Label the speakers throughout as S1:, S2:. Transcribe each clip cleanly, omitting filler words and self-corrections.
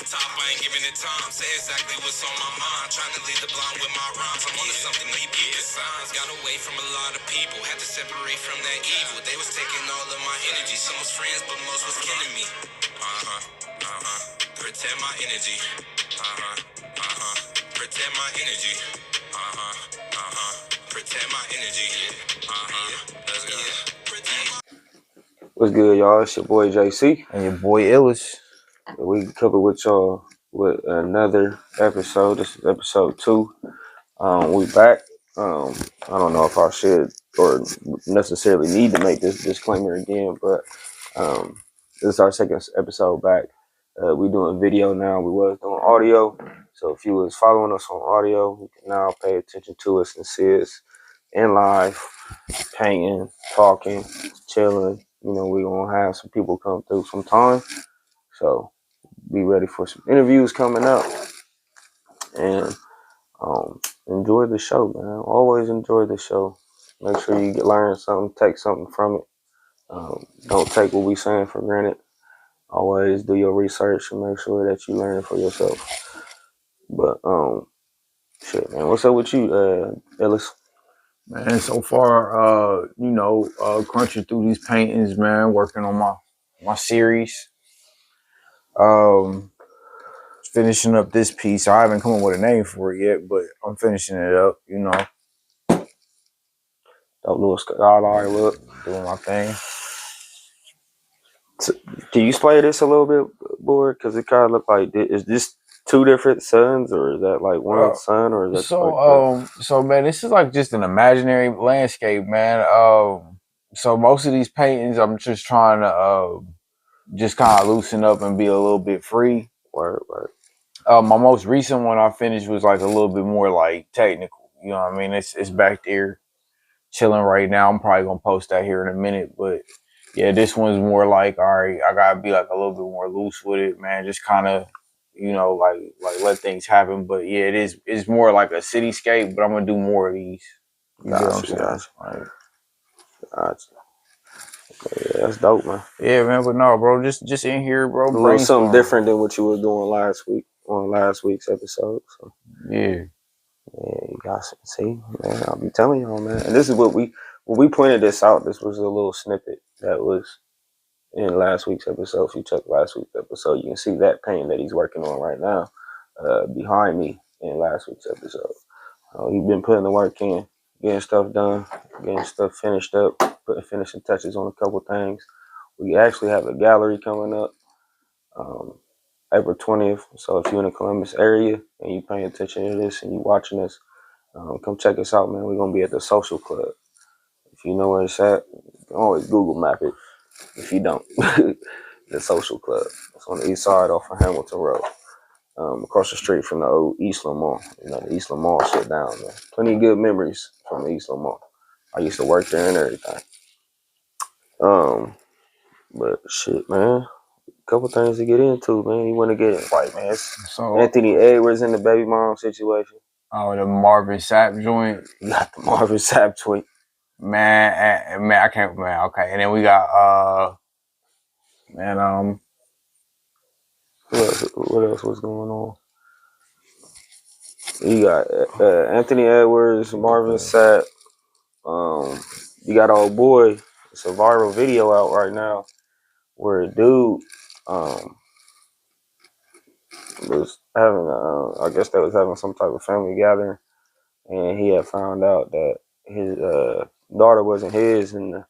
S1: top, I ain't giving it time. Say exactly what's on my mind. Trying to lead the blind with my rhymes. I'm onto something deep, the signs. Got away from a lot of people. Had to separate from that evil. They was taking all of my energy. Some was friends, but most was killing me. Protect my energy. Protect my energy. Protect my energy. Let's go.
S2: What's good, y'all? It's your boy JC.
S3: And your boy Illis.
S2: We cover with y'all with another episode. This is episode 2. We back. I don't know if I should or necessarily need to make this disclaimer again, but this is our second episode back. We doing video now. We was doing audio. So if you was following us on audio, you can now pay attention to us and see us in live, painting, talking, chilling. You know, we're going to have some people come through sometime. So be ready for some interviews coming up. And enjoy the show, man. Always enjoy the show. Make sure you learn something, take something from it. Don't take what we saying for granted. Always do your research and make sure that you learn it for yourself. But shit, man. What's up with you, Ellis?
S3: Man, so far, crunching through these paintings, man, working on my series. Finishing up this piece. I haven't come up with a name for it yet, but I'm finishing it up, you know.
S2: Don't do a skyline look.
S3: Doing my thing.
S2: So, can you explain this a little bit more? Because it kind of look like, is this two different suns, or is that like one sun, or is that
S3: so man, this is like just an imaginary landscape, man. So most of these paintings, I'm just trying to just kind of loosen up and be a little bit free.
S2: Right.
S3: My most recent one I finished was like a little bit more like technical. You know what I mean? It's back there chilling right now. I'm probably gonna post that here in a minute, but yeah, this one's more like, all right, I gotta be like a little bit more loose with it, man. Just kind of, you know, like let things happen. But yeah, it's more like a cityscape, but I'm gonna do more of these. You know what I'm saying?
S2: Gotcha. Okay, yeah, that's dope, man.
S3: Yeah, man. But no, bro, just in here, bro.
S2: A little something different than what you were doing last week on last week's episode. So
S3: yeah,
S2: you guys see, man. I'll be telling y'all, man. And this is when we pointed this out. This was a little snippet that was in last week's episode. If you check last week's episode, you can see that painting that he's working on right now behind me in last week's episode. He's been putting the work in, getting stuff done, getting stuff finished up, putting finishing touches on a couple things. We actually have a gallery coming up April 20th. So if you're in the Columbus area and you paying attention to this and you watching this, come check us out, man. We're going to be at the Social Club. If you know where it's at, you can always Google map it. If you don't, the Social Club. It's on the east side off of Hamilton Road. Across the street from the old Eastland Mall. You know, the Eastland Mall shut down, man. Plenty of good memories from the Eastland Mall. I used to work there and everything. But shit, man. Couple things to get into, man. You want to get right, man. So Anthony Edwards in the baby mom situation.
S3: Oh, the Marvin Sapp joint.
S2: You got the Marvin Sapp tweet.
S3: Man, I can't, man. Okay, and then we got
S2: what else was going on? You got Anthony Edwards, Marvin Sapp. You got old boy. It's a viral video out right now where a dude was having I guess they was having some type of family gathering, and he had found out that his daughter wasn't his, and the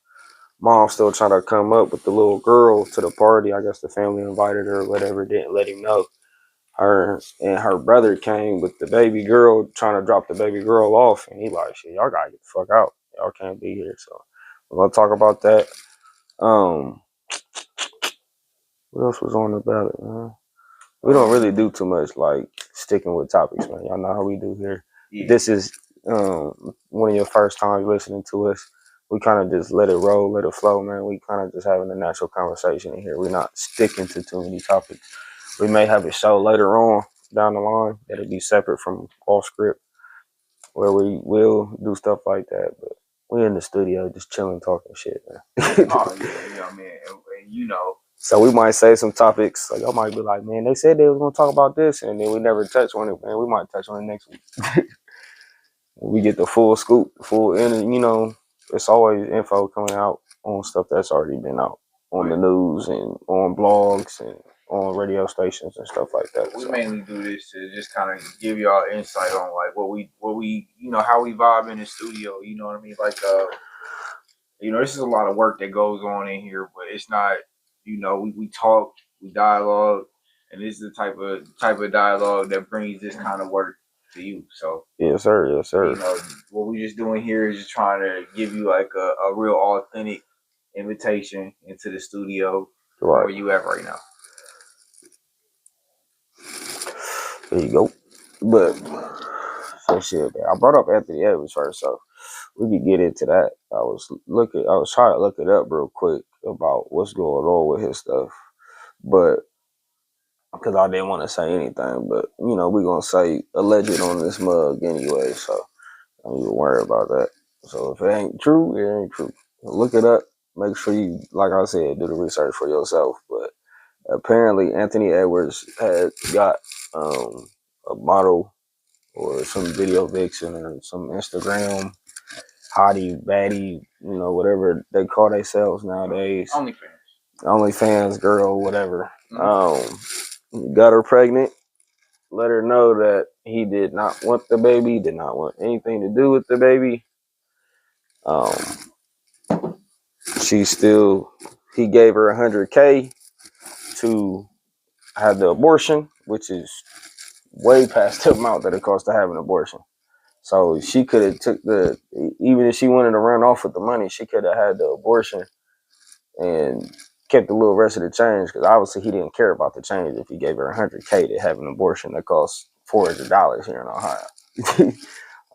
S2: mom still trying to come up with the little girl to the party. I guess the family invited her or whatever, didn't let him know. Her and her brother came with the baby girl, trying to drop the baby girl off, and he like, shit, y'all gotta get the fuck out. Y'all can't be here. So we're gonna talk about that. What else was on the ballot, man? We don't really do too much like sticking with topics, man. Y'all know how we do here. Yeah. This is one of your first times listening to us. We kind of just let it roll, let it flow, man. We kind of just having a natural conversation in here. We're not sticking to too many topics. We may have a show later on down the line that'll be separate from off script, where we will do stuff like that. But we in the studio just chilling, talking shit, man.
S3: Oh yeah, I mean, you know,
S2: So we might say some topics, like I might be like, man, they said they was gonna talk about this, and then we never touch on it, man. We might touch on it next week. We get the full scoop, it's always info coming out on stuff that's already been out on the news and on blogs and on radio stations and stuff like that.
S3: We mainly do this to just kind of give y'all insight on like what we how we vibe in the studio. You know what I mean? Like this is a lot of work that goes on in here, but it's not. We talk, we dialogue, and this is the type of dialogue that brings this kind of work to you. So
S2: yes, sir. Yes, sir.
S3: What we just doing here is just trying to give you like a real authentic invitation into the studio where you at right now.
S2: There you go. But so shit, I brought up Anthony Edwards first, so we could get into that. I was trying to look it up real quick about what's going on with his stuff, but because I didn't want to say anything, but we're gonna say alleged on this mug anyway, so don't even worry about that. So if it ain't true, it ain't true. Look it up. Make sure you, like I said, do the research for yourself. But apparently, Anthony Edwards had got a model or some video vixen or some Instagram hottie, baddie, whatever they call themselves nowadays. OnlyFans girl, whatever. Got her pregnant. Let her know that he did not want the baby, did not want anything to do with the baby. He gave her $100K to have the abortion, which is way past the amount that it costs to have an abortion. So she could have even if she wanted to run off with the money, she could have had the abortion and kept the little rest of the change, because obviously he didn't care about the change if he gave her $100K to have an abortion that costs $400 here in Ohio.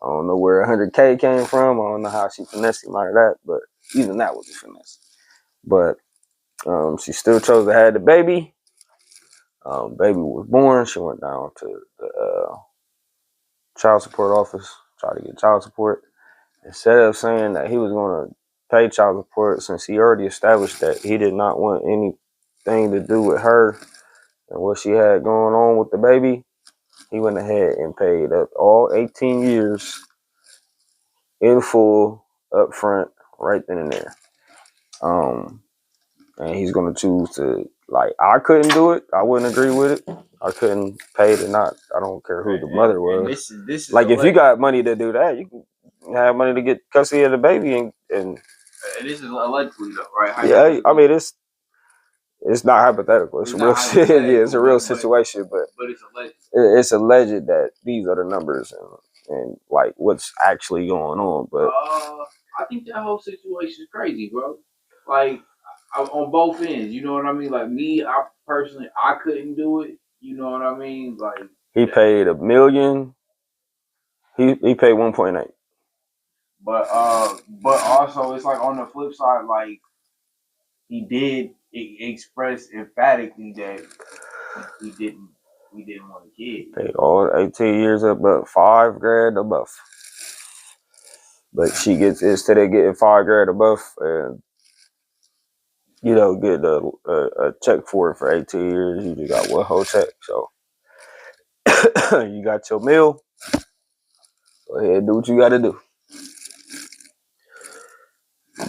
S2: I don't know where $100K came from. I don't know how she finessed him out of that, but even that was a finesse. But she still chose to have the baby. Baby was born. She went down to the child support office, tried to get child support. Instead of saying that he was going to pay child support, since he already established that he did not want anything to do with her and what she had going on with the baby, he went ahead and paid up all 18 years in full, up front, right then and there. And he's going to choose to, I couldn't do it. I wouldn't agree with it. I couldn't pay to not. I don't care who the mother was. This is like, if you got money to do that, you can have money to get custody of the baby. And
S3: this is allegedly, though, right?
S2: Yeah, I mean, it's not hypothetical. It's a real shit. Yeah, it's a real situation, but it's alleged that these are the numbers and like what's actually going on. But
S3: I think that whole situation is crazy, bro. Like, on both ends, you know what I mean? Like me, I personally, I couldn't do it. You know what I mean? Like,
S2: he paid $1 million. He paid 1.8.
S3: But also it's like on the flip side, like he did express emphatically that we didn't want a kid.
S2: Paid all 18 years up, but $5,000 above. But she gets, instead of getting $5,000 above and get a check for it for 18 years, you just got one whole check. So you got your meal. Go ahead and do what you got to do.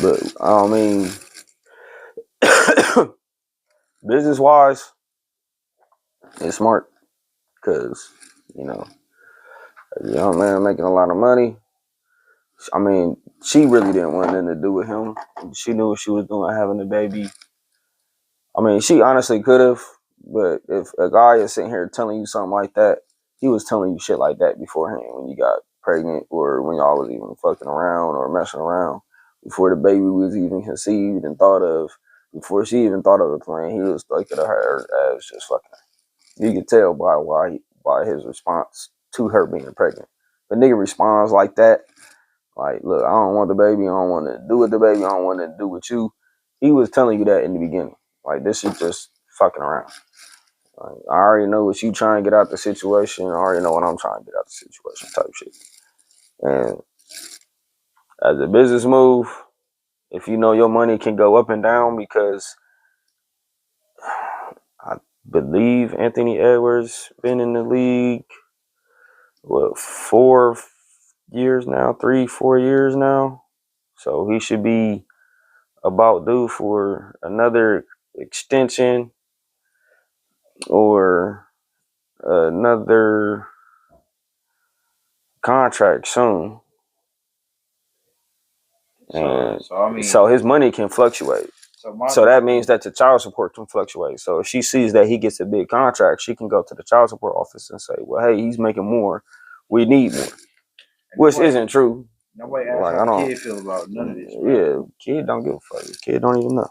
S2: But I mean, business wise, it's smart, because a young man making a lot of money. I mean, she really didn't want nothing to do with him. She knew what she was doing having a baby. I mean, she honestly could have, but if a guy is sitting here telling you something like that, he was telling you shit like that beforehand when you got pregnant, or when y'all was even fucking around or messing around, before the baby was even conceived and thought of, before she even thought of a plan. He was looking at her as just fucking her. You could tell by his response to her being pregnant. If a nigga responds like that, like, look, I don't want the baby, I don't want to do with the baby, I don't want to do with you. He was telling you that in the beginning. Like, this is just fucking around. Like, I already know what you trying to get out the situation. I already know what I'm trying to get out the situation, type shit. And as a business move, if you know your money can go up and down, because believe Anthony Edwards been in the league, what, 4 years now, 3-4 years now. So he should be about due for another extension or another contract soon. And
S3: So I mean,
S2: so his money can fluctuate. So that means that the child support can fluctuate. So if she sees that he gets a big contract, she can go to the child support office and say, well, hey, he's making more. We need more. Which isn't true.
S3: Nobody asks
S2: Like,
S3: how the kid feel about none of this.
S2: Yeah, kid don't give a fuck. Kid don't even know.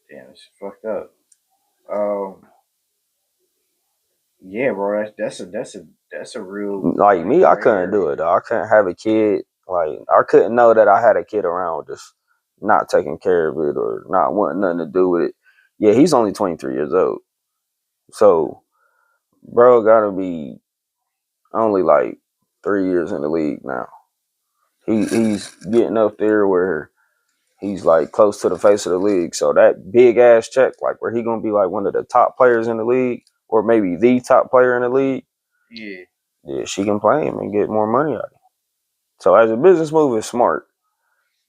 S3: Damn, it's fucked up. Yeah, bro, that's a real,
S2: like me, I couldn't do it though. I couldn't have a kid. Like I couldn't know that I had a kid around just not taking care of it or not wanting nothing to do with it. Yeah, he's only 23 years old. So bro gotta be only like 3 years in the league now. He's getting up there where he's like close to the face of the league. So that big ass check, like where he gonna be like one of the top players in the league, or maybe the top player in the league. Yeah, she can play him and get more money out of him. So as a business move, it's smart.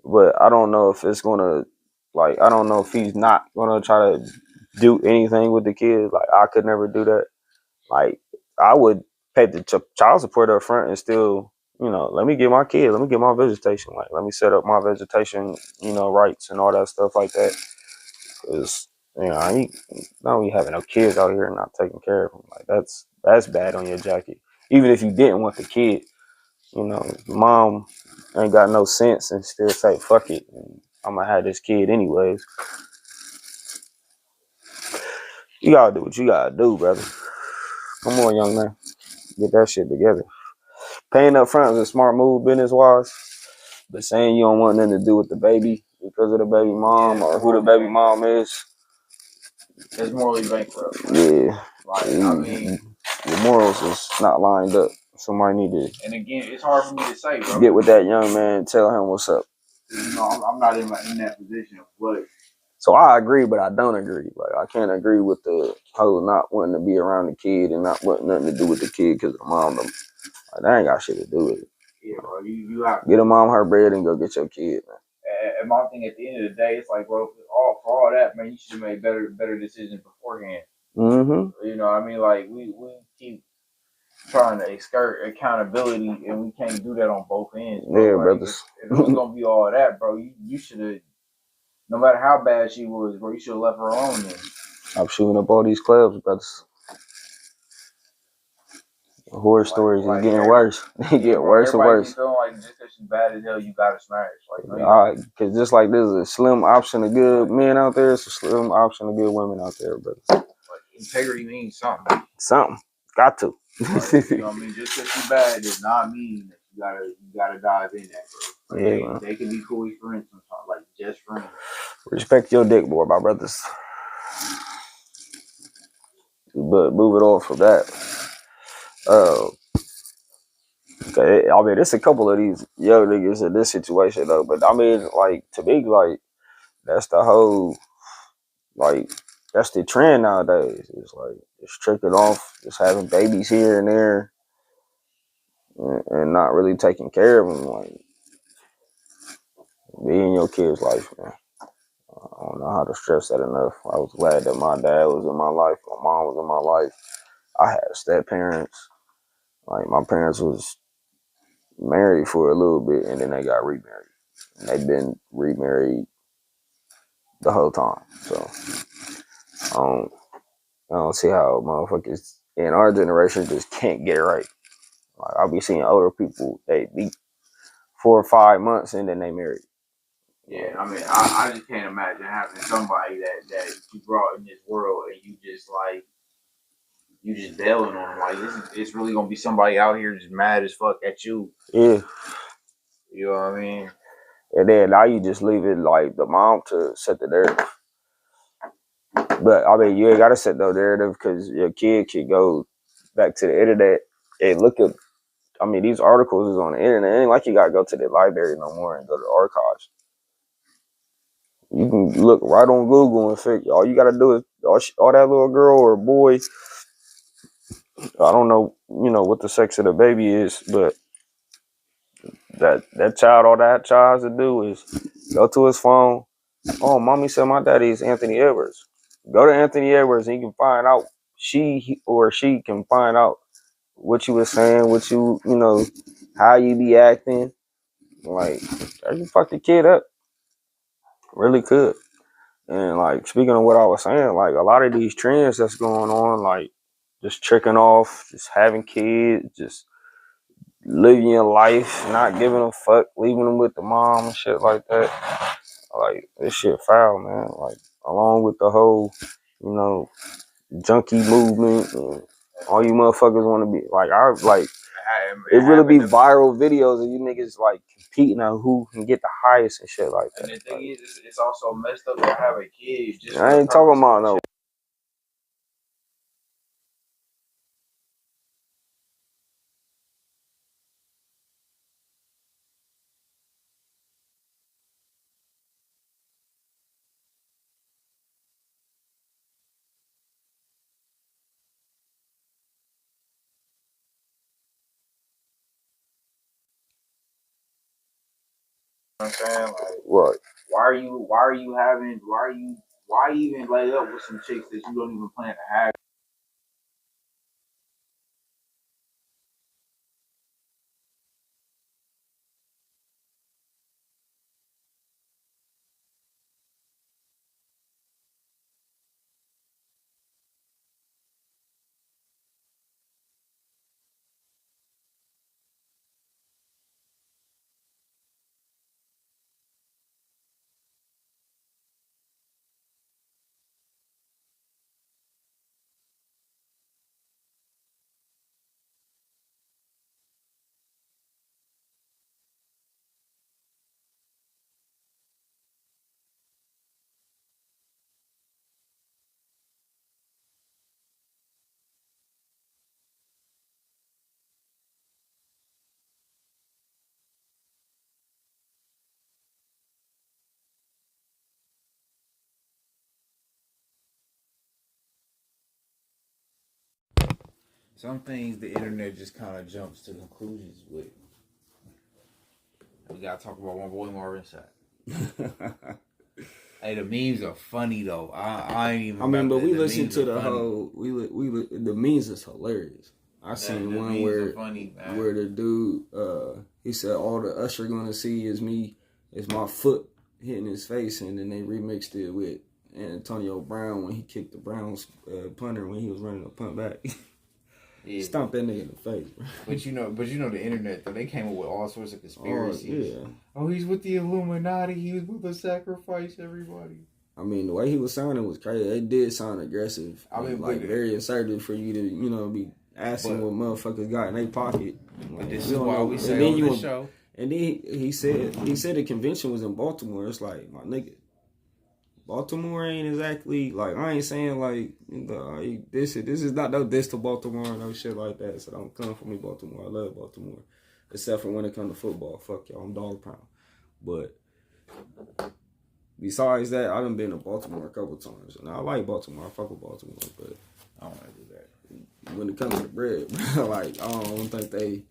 S2: But I don't know if it's gonna, like, I don't know if he's not gonna try to do anything with the kid. Like I could never do that. Like I would pay the child support up front and still, let me get my kid, let me get my vegetation, like let me set up my vegetation, rights and all that stuff like that. Because I don't be having no kids out here and not taking care of them. Like that's bad on your jacket. Even if you didn't want the kid, mom ain't got no sense and still say fuck it, and I'm gonna have this kid anyways. You gotta do what you gotta do, brother. Come on, young man, get that shit together. Paying up front is a smart move business wise, but saying you don't want nothing to do with the baby because of the baby mom or who the baby mom is,
S3: it's morally bankrupt.
S2: Yeah,
S3: like I mean,
S2: your morals is not lined up. Somebody need to.
S3: And again, it's hard for me to say, bro.
S2: Get with that young man, and tell him what's up.
S3: I'm not in that position, but.
S2: So I agree, but I don't agree. Like I can't agree with the whole not wanting to be around the kid and not wanting nothing to do with the kid because the mom. Like, that ain't got shit to do with it.
S3: Yeah, bro. You have
S2: get a mom her bread and go get your kid, man.
S3: And my thing at the end of the day, it's like, bro, for all that, man, you should have made better decisions beforehand.
S2: Mm-hmm.
S3: You know what I mean? Like we keep trying to exert accountability, and we can't do that on both ends. Bro.
S2: Yeah,
S3: like,
S2: brothers.
S3: If it was gonna be all that, bro, you should have. No matter how bad she was, bro, you should have left her alone. Then.
S2: I'm shooting up all these clubs, brothers. Horror stories is getting worse. They get worse and worse.
S3: Feeling like just because she's bad as hell, you gotta smash. Like,
S2: no, because just like there's a slim option of good men out there, it's a slim option of good women out there, brothers.
S3: Like, integrity means something.
S2: Something. Got to.
S3: Like, you know what I mean? Just because she's bad does not mean that you gotta dive in that, bro. Like,
S2: yeah,
S3: they can be cool friends sometimes, like just friends. Respect
S2: your dick more, my brothers. But moving on from that, okay, I mean, there's a couple of these young niggas in this situation though. But I mean, like to me, like that's the whole, like that's the trend nowadays. It's like just tricking off, just having babies here and there, and not really taking care of them. Like be in your kid's life, man. I don't know how to stress that enough. I was glad that my dad was in my life, my mom was in my life. I had step parents. Like my parents was married for a little bit and then they got remarried. And they've been remarried the whole time. So I don't see how motherfuckers in our generation just can't get right. Like I'll be seeing older people, they be 4 or 5 months and then they married.
S3: Yeah, I mean, I just can't imagine having somebody that you brought in this world and you just bailing on them. Like it's really gonna be somebody out here just mad as fuck at you.
S2: Yeah.
S3: You know what I mean?
S2: And then now you just leave it like the mom to set the narrative. But I mean, you ain't gotta set no narrative because your kid can go back to the internet and look at. I mean, these articles is on the internet. It ain't like you gotta go to the library no more and go to the archives. You can look right on Google and figure. All you gotta do is all that little girl or boy. I don't know, what the sex of the baby is, but that child, all that child has to do is go to his phone. Oh, mommy said my daddy is Anthony Edwards. Go to Anthony Edwards and you can find out. She can find out what you were saying, how you be acting. Like, that can fuck the kid up. Really could. And like, speaking of what I was saying, like a lot of these trends that's going on, like just tricking off, just having kids, just living your life, not giving a fuck, leaving them with the mom and shit like that. Like, this shit foul, man. Like, along with the whole, you know, junkie movement and all you motherfuckers want to be like, it really be viral videos of you niggas like competing on who can get the highest and shit like that.
S3: And the thing is, it's also messed up to have a kid. Just
S2: I ain't talking about no.
S3: You know what I'm saying? Like,
S2: What?
S3: why you even lay up with some chicks that you don't even plan to have? Some things the internet just kind of jumps to conclusions with. We gotta talk about my boy Marvin Sapp. Hey, the memes are funny though. I ain't even.
S4: I mean, but we
S3: the
S4: listened
S3: memes
S4: to
S3: are
S4: the
S3: funny.
S4: whole. The memes is hilarious. I seen
S3: The
S4: one
S3: memes
S4: where
S3: are funny, man.
S4: where the dude he said all the Usher gonna see is my foot hitting his face, and then they remixed it with Antonio Brown when he kicked the Browns punter when he was running a punt back.
S3: Yeah.
S4: Stomp that nigga in the face, bro.
S3: But you know the internet though, they came up with all sorts of conspiracies.
S4: Oh, yeah.
S3: Oh, he's with the Illuminati. He was with to sacrifice everybody.
S4: I mean, the way he was sounding was crazy. It did sound aggressive.
S3: I mean,
S4: like very assertive for you to, be asking what motherfuckers got in their pocket. Like,
S3: this is why we say on the show.
S4: And then he said the convention was in Baltimore. It's like, my nigga, Baltimore ain't exactly like, I ain't saying like this is not no diss to Baltimore or no shit like that. So don't come for me, Baltimore. I love Baltimore, except for when it comes to football. Fuck y'all, I'm dog pound. But besides that, I done been to Baltimore a couple times, and I like Baltimore. I fuck with Baltimore, but
S3: I don't want to do that.
S4: When it comes to the bread, bro, like I don't think they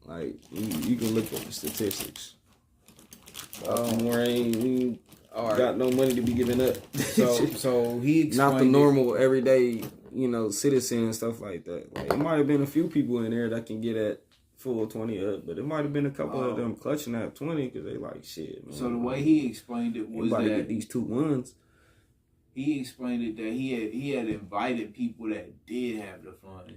S4: like you can look at the statistics. Baltimore ain't got no money to be giving up.
S3: So he explained
S4: not the normal everyday citizen and stuff like that. Like, it might have been a few people in there that can get at full 20 up, but it might have been a couple of them clutching at 20 because they like shit, man.
S3: So the way he explained it was that
S4: get these 2 ones.
S3: He explained it that he had invited people that did have the funds,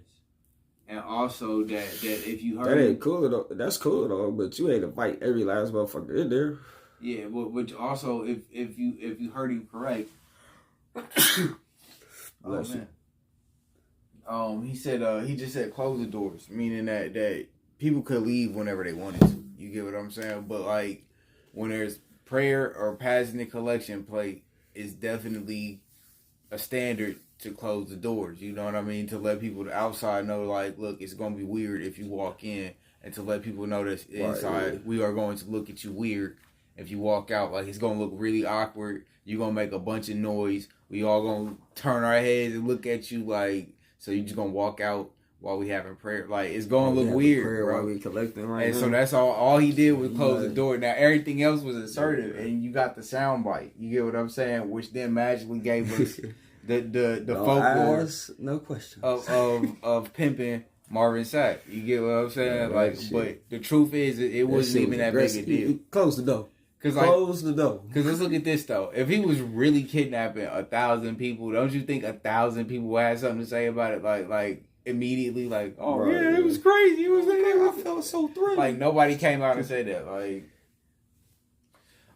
S3: and also that if you heard
S4: that ain't cool though. That's cool though, but you ain't invite every last motherfucker in there.
S3: Yeah, but also if you heard him correct,
S4: Bless you.
S3: He said he just said close the doors, meaning that people could leave whenever they wanted to. You get what I'm saying? But like when there's prayer or passing the collection plate, it's definitely a standard to close the doors. You know what I mean? To let people outside know, like, look, it's gonna be weird if you walk in, and to let people know that inside we are going to look at you weird If you walk out, like it's gonna look really awkward. You're gonna make a bunch of noise. We all gonna turn our heads and look at you like. So you just gonna walk out while we having prayer. Like it's gonna look weird, bro.
S4: While we collecting right
S3: And
S4: now.
S3: so that's all he did was close the door. Now everything else was assertive, and you got the sound bite. You get what I'm saying? Which then magically gave us the
S4: no
S3: folklore
S4: eyes, no questions
S3: of pimping Marvin Sapp. You get what I'm saying?
S4: Yeah,
S3: like,
S4: shit.
S3: but the truth is, it wasn't even that big a deal.
S4: Close the door. Close the door.
S3: Because let's look at this though. If he was really kidnapping 1,000 people, don't you think 1,000 people would have something to say about it? Like immediately, like, oh
S4: right,
S3: yeah, it was crazy. It was.
S4: I felt so thrilled.
S3: Like nobody came out and said that. Like,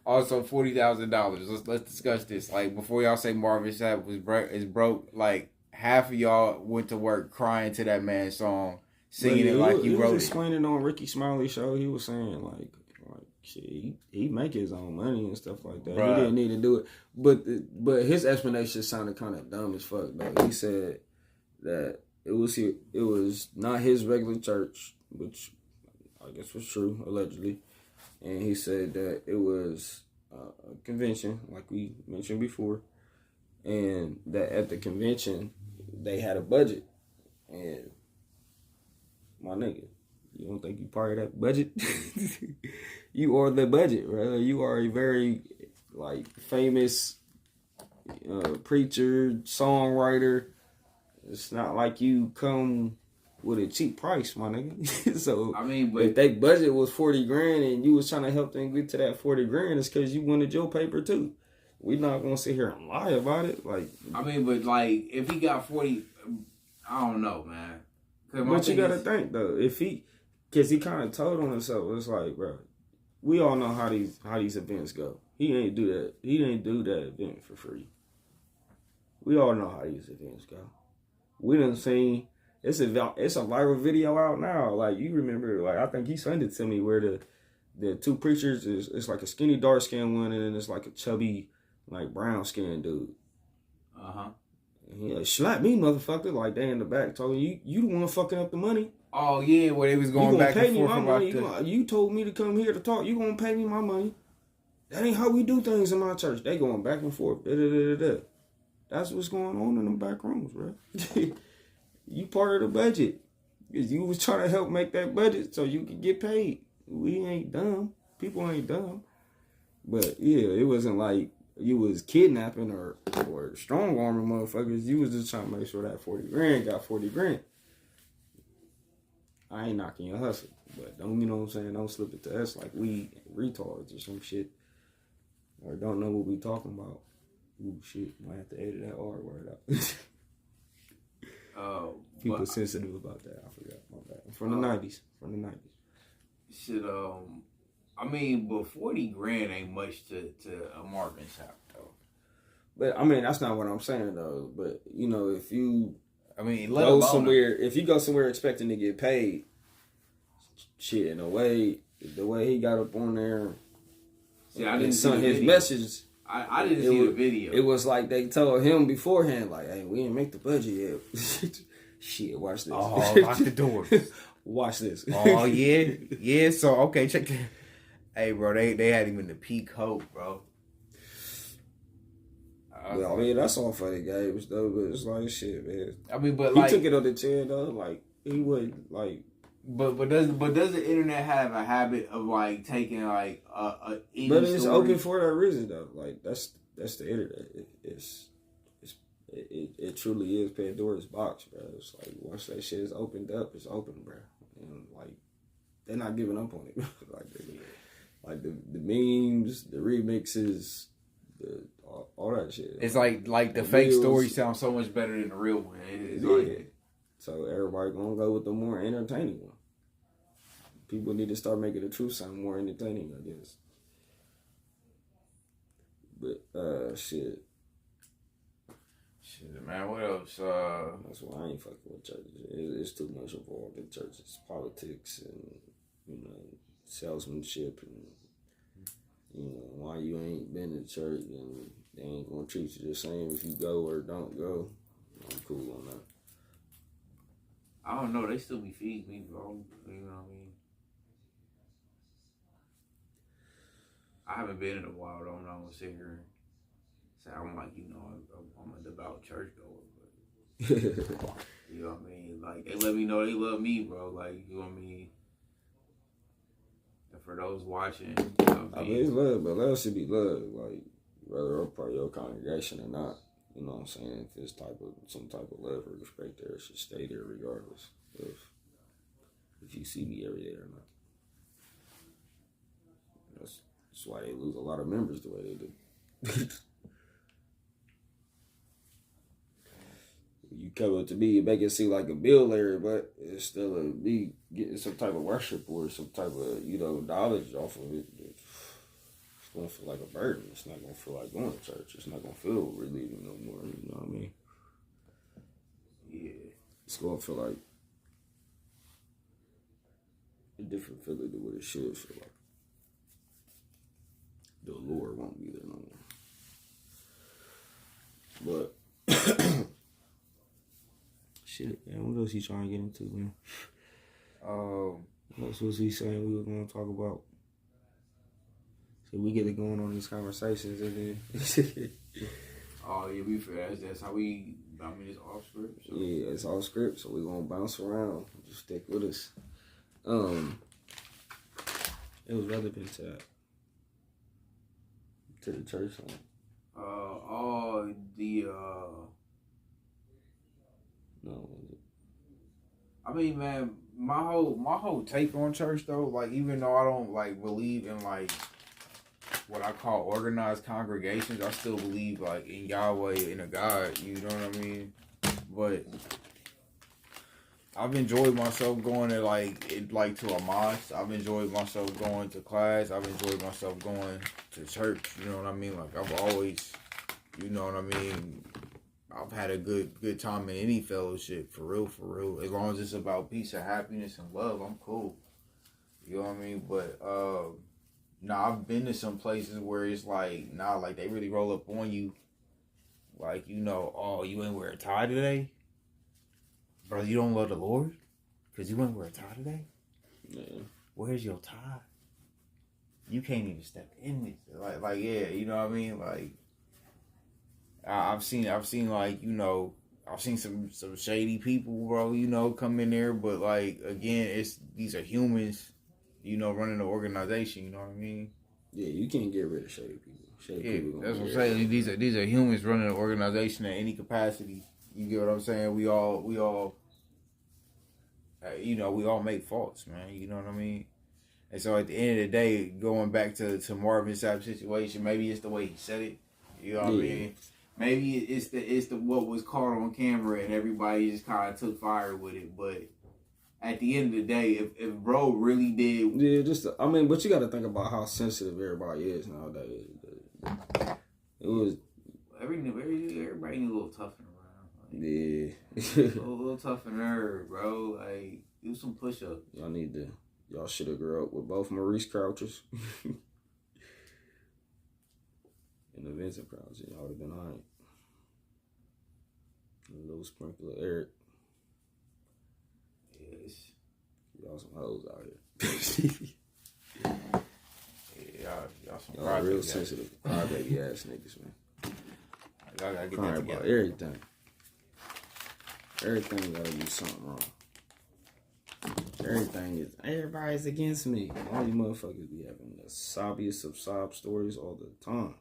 S3: also $40,000. Let's discuss this. Like before y'all say Marvin Sapp is broke. Like half of y'all went to work crying to that man's song, singing it like he wrote it.
S4: Explaining on Ricky Smiley's show, he was saying like shit, he make his own money and stuff like that. Right. He didn't need to do it, but his explanation sounded kind of dumb as fuck. Though he said that it was not his regular church, which I guess was true allegedly, and he said that it was a convention like we mentioned before, and that at the convention they had a budget, and my nigga, you don't think you part of that budget? You are the budget, right? You are a very like famous preacher, songwriter. It's not like you come with a cheap price, my nigga. So
S3: I mean, but
S4: if their budget was 40 grand and you was trying to help them get to that 40 grand, it's because you wanted your paper too. We're not gonna sit here and lie about it. Like,
S3: I mean, but like if he got 40, I don't know, man.
S4: But you gotta think though, because he kind of told on himself, it's like, bro, we all know how these events go. He ain't do that. He didn't do that event for free. We all know how these events go. We done seen it's a viral video out now. Like you remember, like I think he sent it to me where the two preachers it's like a skinny dark skinned one and then it's like a chubby like brown skinned dude. And he like, slap me, motherfucker. Like they in the back talking, you the one fucking up the money.
S3: Oh yeah, where they was going back and forth about
S4: you told me to come here to talk. You gonna pay me my money. That ain't how we do things in my church. They going back and forth. That's what's going on in the back rooms, bro. You part of the budget. Because you was trying to help make that budget so you could get paid. We ain't dumb. People ain't dumb. But yeah, it wasn't like you was kidnapping or strong arming motherfuckers. You was just trying to make sure that 40 grand got 40 grand. I ain't knocking your hustle, but don't, you know what I'm saying? Don't slip it to us like we retards or some shit. Or don't know what we talking about. Ooh, shit. Might have to edit that R word out. People sensitive about that. I forgot. My bad. From the 90s.
S3: Shit, I mean, but 40 grand ain't much to a Marvin Sapp, though.
S4: But, I mean, that's not what I'm saying, though. But, you know, if you...
S3: I mean,
S4: if you go somewhere expecting to get paid, shit, in a way, the way he got up on there,
S3: see, I didn't see
S4: his message.
S3: I didn't see the video.
S4: It was like they told him beforehand, like, "Hey, we didn't make the budget yet." Shit, watch this.
S3: Oh, lock the door.
S4: Watch this.
S3: Oh yeah. So okay, check it. Hey, bro, they had him in the peak hope, bro.
S4: Well, I mean, that's all funny games, though. But it's like shit, man.
S3: I mean, but
S4: he
S3: like,
S4: took it on the chin, though. Like he would like.
S3: But does the internet have a habit of like taking like a
S4: but it's story? Open for that reason, though. Like that's the internet. It truly is Pandora's box, bro. It's like once that shit is opened up, it's open, bro. And like they're not giving up on it. like the memes, the remixes, all that shit.
S3: It's like the fake story sounds so much better than the real one. It's like,
S4: so everybody gonna go with the more entertaining one. People need to start making the truth sound more entertaining, I guess. But shit,
S3: man. What else?
S4: That's why I ain't fucking with churches. It's too much involved in churches, politics, and salesmanship, and why you ain't been to church, and they ain't gonna treat you the same if you go or don't go. I'm cool on that.
S3: I don't know. They still be feeding me, bro. You know what I mean? I haven't been in a while, though. I'm not gonna sit here and say I'm like, I'm a devout churchgoer, but you know what I mean? Like, they let me know they love me, bro. Like, you know what I mean? And for those watching, you know what
S4: I mean, it's love, but love should be love. Like, whether I'm part of your congregation or not. You know what I'm saying? If it's some type of love or respect there, it should stay there regardless of if you see me every day or not. That's why they lose a lot of members the way they do. You come up to me and make it seem like a bill layer, but it's still me getting some type of worship or some type of, knowledge off of it. It's gonna feel like a burden. It's not gonna feel like going to church. It's not gonna feel relieving no more. You know what I mean?
S3: Yeah.
S4: It's gonna feel like a different feeling than what it should feel like. The Lord won't be there no more. But shit, man, what else he trying to get into, man? What else was he saying we were gonna talk about? So we get it going on these conversations and then
S3: Oh yeah, we feel that's how we. I mean, it's off script. So.
S4: yeah, it's all script, so we're gonna bounce around. Just stick with us. It was relevant to the church song. No,
S3: I mean, man, my whole take on church though, like even though I don't like believe in like what I call organized congregations, I still believe like in Yahweh and a God. You know what I mean? But I've enjoyed myself going to to a mosque. I've enjoyed myself going to class. I've enjoyed myself going to church. You know what I mean? Like I've always, you know what I mean? I've had a good time in any fellowship, for real. As long as it's about peace and happiness and love, I'm cool. You know what I mean? But I've been to some places where it's like, like they really roll up on you. Like, oh, you ain't wear a tie today? Bro, you don't love the Lord? Because you ain't wear a tie today?
S4: yeah.
S3: Where's your tie? You can't even step in this. Like yeah, you know what I mean? Like, I've seen like, I've seen some shady people, bro, come in there. But, like, again, these are humans, running the organization, you know what I mean?
S4: Yeah, you can't get rid of shady people. People
S3: that's what I'm saying. These are humans running an organization at any capacity. You get what I'm saying? We all, we all make faults, man. You know what I mean? And so at the end of the day, going back to Marvin Sapp's situation, maybe it's the way he said it. You know what I mean? Maybe it's the what was caught on camera and everybody just kind of took fire with it. But at the end of the day, if bro really did,
S4: but you got to think about how sensitive everybody is nowadays. It was
S3: everybody need a little toughening around. Like,
S4: yeah,
S3: a little toughen nerve, bro. Like, do some push-ups.
S4: Y'all should have grew up with both Maurice Crouchers and the Vincent Crouch. Y'all would have been alright. A little sprinkle of Eric.
S3: Yes.
S4: Y'all some hoes out here.
S3: Y'all
S4: real sensitive, crybaby ass niggas, man.
S3: Y'all gotta get
S4: Crying
S3: that
S4: about
S3: together.
S4: everything. Everything gotta be something wrong. Everybody's against me. All you motherfuckers be having the sobbiest of sob stories all the time.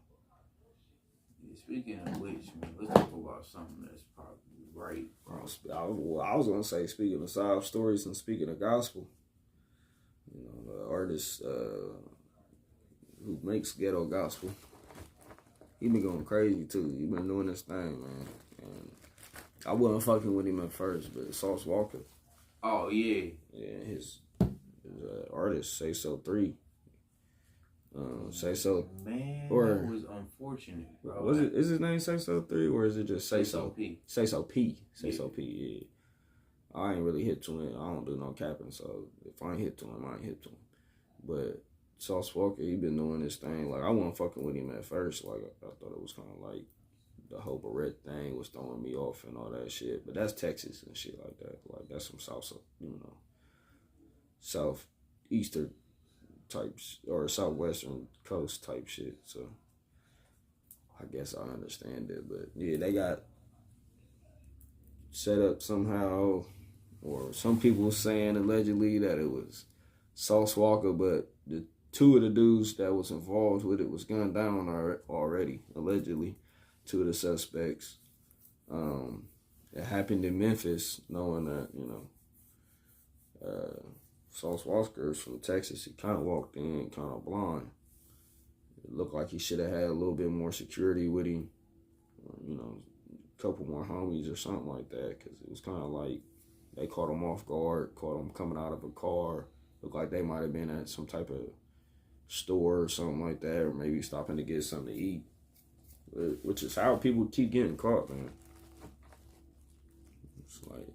S3: Yeah, speaking of which, man, let's talk about something that's probably right.
S4: I was gonna say, speaking of sob stories and speaking of gospel, the artist who makes ghetto gospel, he been going crazy too. He been doing this thing, man. And I wasn't fucking with him at first, but Sauce Walker.
S3: Oh yeah.
S4: Yeah, his artist Say So 3. Say So.
S3: Man,
S4: or,
S3: that was unfortunate, bro.
S4: Is his name Say So 3 or is it just Say So?
S3: P.
S4: Say So P. Say So P, yeah. I ain't really hit to him. I don't do no capping, so if I ain't hit to him, I ain't hit to him. But Sauce Walker, he been doing this thing. Like, I wasn't fucking with him at first. Like, I thought it was kind of like the whole Barrett thing was throwing me off and all that shit. But that's Texas and shit like that. Like, that's some southeastern type or southwestern coast type shit. So I guess I understand it, but yeah, they got set up somehow, or some people saying allegedly that it was Sauce Walker, but the two of the dudes that was involved with it was gunned down already, allegedly, two of the suspects. It happened in Memphis, knowing that, Sauce Walker is from Texas. He kind of walked in kind of blind. It looked like he should have had a little bit more security with him, a couple more homies or something like that, because it was kind of like they caught him off guard, caught him coming out of a car. Looked like they might have been at some type of store or something like that, or maybe stopping to get something to eat, which is how people keep getting caught, man. It's like,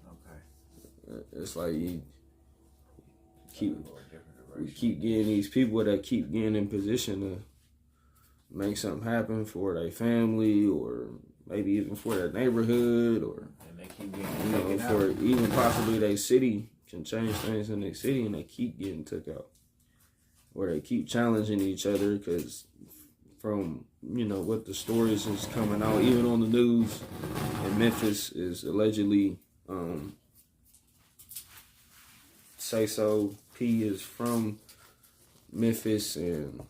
S4: okay, it's like we keep getting these people that keep getting in position to make something happen for their family, or maybe even for their neighborhood, or
S3: and they keep getting
S4: for even possibly their city, can change things in their city, and they keep getting took out, or they keep challenging each other, because from what the stories is coming out, even on the news in Memphis, is allegedly Say So P is from Memphis, and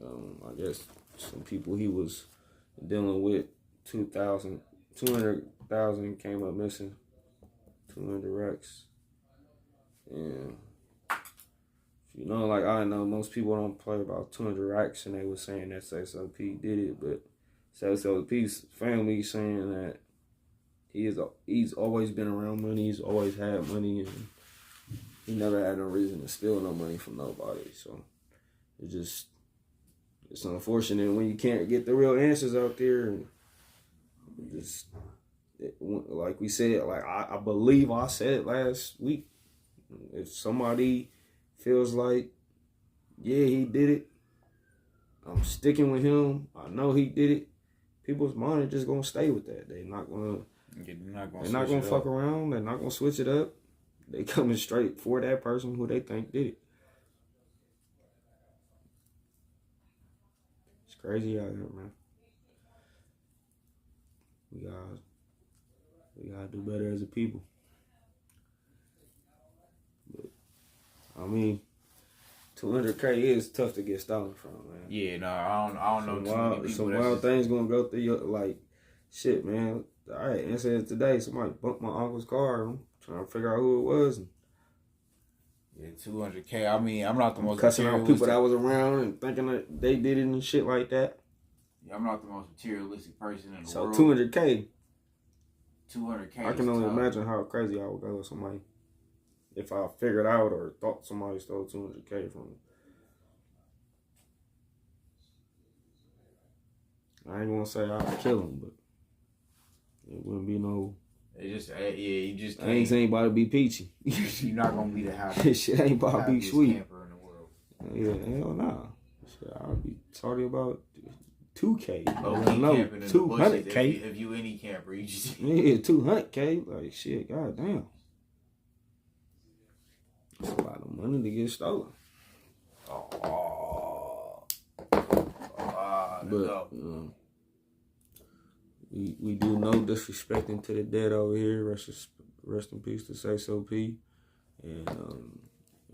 S4: I guess some people he was dealing with 200,000 came up missing, 200 racks. And like I know most people don't play about 200 racks, and they were saying that Say So P did it, but Say So P's family saying that he's always been around money, he's always had money, and he never had no reason to steal no money from nobody. So it's unfortunate when you can't get the real answers out there, and like we said, like I believe I said it last week. If somebody feels like, yeah, he did it, I'm sticking with him, I know he did it, people's mind are just gonna stay with that. They're not gonna fuck around. They're not gonna switch it up. They coming straight for that person who they think did it. It's crazy out here, man. We gotta do better as a people. But, I mean, 200K is tough to get stolen from, man.
S3: Yeah, no, I don't know too many people.
S4: Some wild things gonna go through your, like, shit, man. All right, incident today, somebody bumped my uncle's car. I'm trying to figure out who it was. And
S3: yeah, 200K. I mean, I'm not the most
S4: cussing out people that was around and thinking that they did it and shit like that.
S3: Yeah, I'm not the most materialistic person in the world.
S4: So 200K.
S3: 200K.
S4: I can only imagine how crazy I would go with somebody if I figured out or thought somebody stole 200K from me. I ain't gonna say I'd kill him, but it wouldn't be no.
S3: You just can't.
S4: I ain't saying about to be peachy.
S3: You're not gonna be the happiest.
S4: Shit ain't about to be sweet.
S3: Camper in the world.
S4: Yeah, hell nah. Shit, I'll be talking about 2K.
S3: Oh,
S4: no,
S3: camping in
S4: 200K.
S3: If you any camper, you just
S4: 200K. Like shit, goddamn. That's a lot of money to get stolen. But we do no disrespecting to the dead over here. Rest in peace to Say So P. And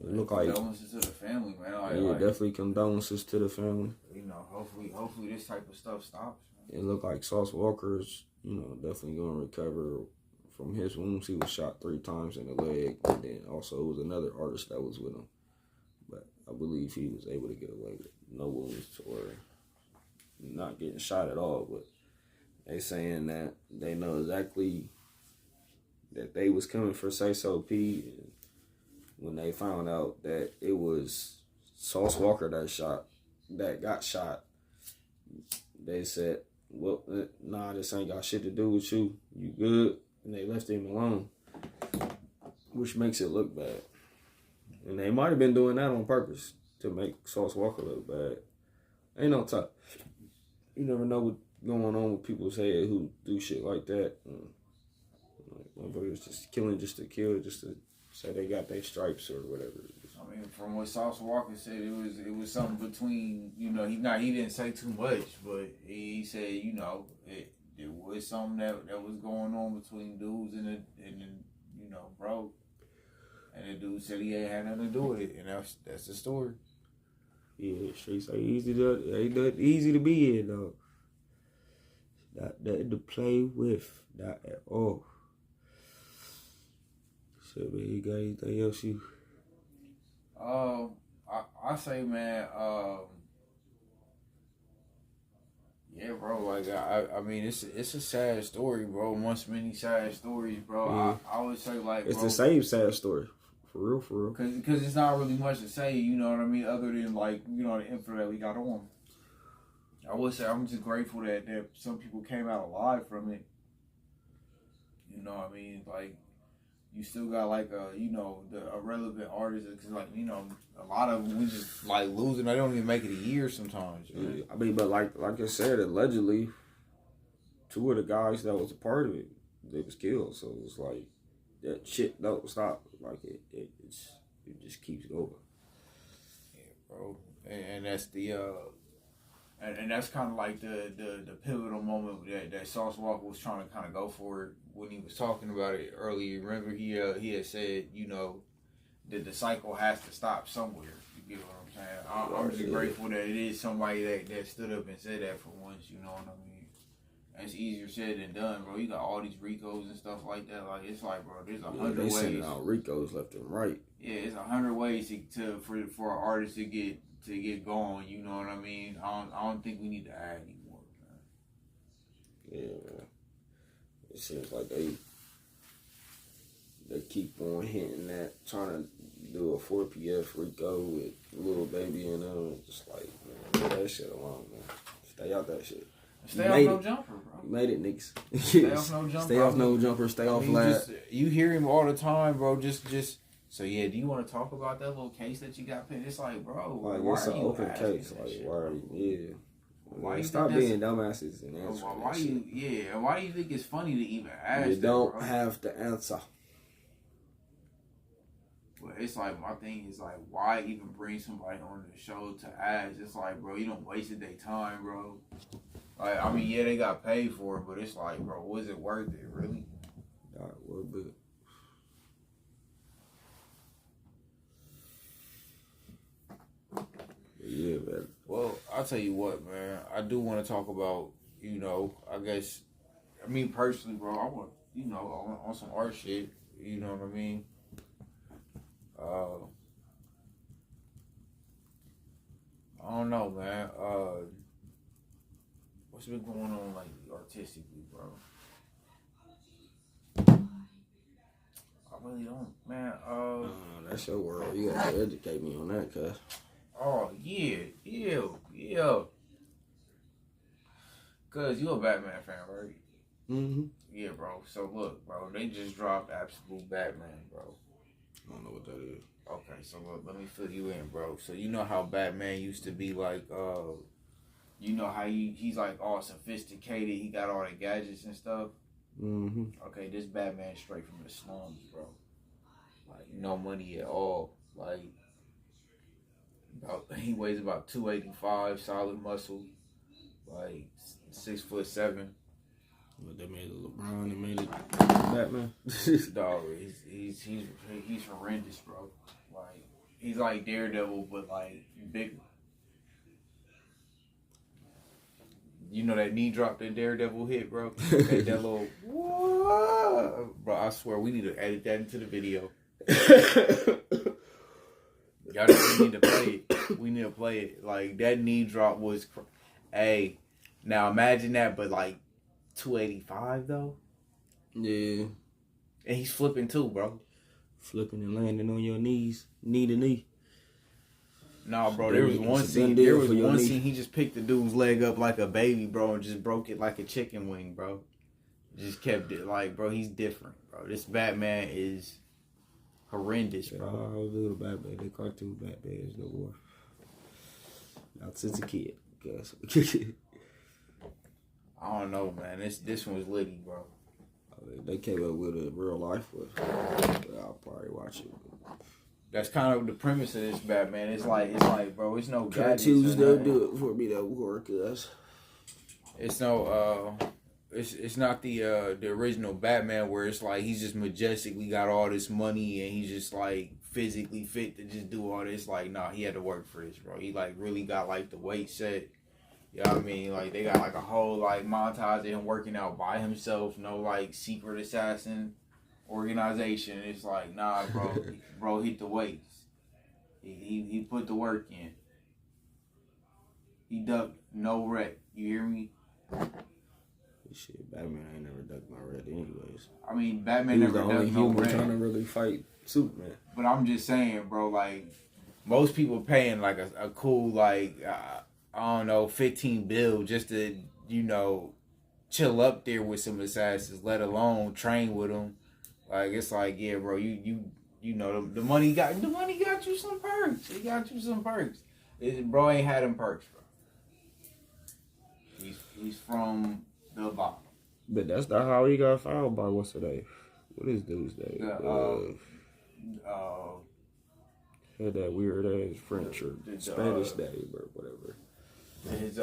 S4: it look like
S3: condolences to the family, man.
S4: Definitely condolences to the family.
S3: Hopefully this type of stuff stops. Man.
S4: It looked like Sauce Walker is, definitely gonna recover from his wounds. He was shot 3 times in the leg, and then also it was another artist that was with him. But I believe he was able to get away with no wounds or not getting shot at all. But they saying that they know exactly that they was coming for Say So P, and when they found out that it was Sauce Walker that got shot, they said, well, nah, this ain't got shit to do with you. You good? And they left him alone, which makes it look bad. And they might have been doing that on purpose to make Sauce Walker look bad. Ain't no top. You never know what's going on with people's head who do shit like that. Motherfuckers just killing just to kill, just to say they got their stripes or whatever.
S3: I I mean, from what Sauce Walker said, it was something between, you know, he didn't say too much, but he said, you know, it was something that was going on between dudes and you know, bro. And the dude said he ain't had nothing to do with it, and that's the story.
S4: Yeah, streets ain't not easy to be in though. Not nothing to play with, not at all. So man, you got anything else you?
S3: I say, man, yeah, bro. Like I mean, it's a sad story, bro. Amongst many sad stories, bro.
S4: Yeah.
S3: I would say, like,
S4: It's
S3: bro,
S4: the same sad story, for real, for real.
S3: Cause it's not really much to say, you know what I mean, other than, like, you know, the info that we got on. I would say I'm just grateful that some people came out alive from it. You know what I mean? Like, you still got, like, you know, the irrelevant artists, because, like, you know, a lot of them we just, like, losing. They don't even make it a year sometimes. Right?
S4: Yeah, I mean, but like I said, allegedly, 2 of the guys that was a part of it, they was killed. So it's like that shit don't stop. Like it just keeps going.
S3: Yeah, bro. And that's the and that's kind of like the pivotal moment that Sauce Walker was trying to kind of go for it when he was talking about it earlier. Remember, he had said, you know, that the cycle has to stop somewhere. You get what I'm saying? I'm just grateful that it is somebody that stood up and said that for once. You know what I mean? It's easier said than done, bro. You got all these Ricos and stuff like that. Like, it's like, bro, there's 100 ways.
S4: They sending out Ricos left and right.
S3: Yeah, it's 100 ways for an artist to get going. You know what I mean? I don't think we need to add anymore, man.
S4: Yeah, man. It seems like they keep on hitting that, trying to do a 4PF Rico with Lil Baby and them. Just like, man, leave that shit alone, man. Stay out that shit.
S3: Stay off no jumper, bro.
S4: You made it, niggas.
S3: Stay off no jumper.
S4: Stay off no jumper. Stay off lab.
S3: You hear him all the time, bro. Just. So yeah, do you want to talk about that little case that you got pinned? It's like, bro,
S4: like, it's an open case. Like,
S3: shit,
S4: why are you? Yeah.
S3: Why you
S4: stop being dumbasses and answer?
S3: Why you? Yeah, and why do you think it's funny to even ask?
S4: You don't
S3: bro?
S4: have to answer.
S3: But it's like, my thing is like, why even bring somebody on the show to ask? It's like, bro, you don't wasted their time, bro. Like, I mean, yeah, they got paid for it, but it's like, bro, was it worth it, really?
S4: Not worth it. Yeah, man.
S3: Well, I'll tell you what, man. I do want to talk about, you know, I guess, I mean, personally, bro, I want, you know, on some art shit, you know what I mean? I don't know, man. What's been going on, like, artistically, bro? I really don't, man.
S4: That's your world. You got to educate me on that, cuz.
S3: Oh, yeah. Cuz you a Batman fan, right?
S4: Mm-hmm.
S3: Yeah, bro. So, look, bro, they just dropped Absolute Batman, bro.
S4: I don't know what that is.
S3: Okay, so look, let me fill you in, bro. So, you know how Batman used to be like, you know how he's like all sophisticated, he got all the gadgets and stuff?
S4: Mm-hmm.
S3: Okay, this Batman straight from the slums, bro. Like, no money at all. Like, he weighs about 285, solid muscle, like 6'7".
S4: But they made it LeBron. They made it Batman.
S3: Dog, he's horrendous, bro. Like, he's like Daredevil, but like bigger. You know that knee drop that Daredevil hit, bro? that little, whoa. Bro, I swear, we need to edit that into the video. Y'all we need to play it. We need to play it. Like, that knee drop was, hey, now imagine that, but like 285 though.
S4: Yeah.
S3: And he's flipping too, bro.
S4: Flipping and landing on your knees, knee to knee.
S3: Nah, bro, there was one scene he just picked the dude's leg up like a baby, bro, and just broke it like a chicken wing, bro. Just kept it like, bro, he's different, bro. This Batman is horrendous, bro.
S4: I was a little Batman. The cartoon Batman is no more. Not since a kid, guys.
S3: I don't know, man. This one's litty, bro.
S4: They came up with it in real life, but I'll probably watch it.
S3: That's kind of the premise of this Batman. It's like, bro, it's no gadgets.
S4: They'll do it for me. That work, us.
S3: It's no, it's not the original Batman where it's like he's just majestically got all this money and he's just like physically fit to just do all this. Like, nah, he had to work for this, bro. He like really got like the weight set. You know what I mean? Like they got like a whole like montage of him working out by himself. No like secret assassin organization. It's like, nah, bro hit the weights. He put the work in. He ducked no wreck. You hear me?
S4: Shit, Batman ain't never ducked my red anyways.
S3: I mean, Batman never ducked no red.
S4: Trying to really fight Superman.
S3: But I'm just saying, bro, like, most people paying like a cool, like, I don't know, 15 bill just to, you know, chill up there with some assassins, let alone train with them. Like, it's like, yeah, bro, you know, the money got you some perks. It got you some perks. Bro ain't had them perks, bro. He's from the bottom.
S4: But that's not how he got found by what's today. What is dude's name? Had that weird ass French or Spanish name or whatever.
S3: His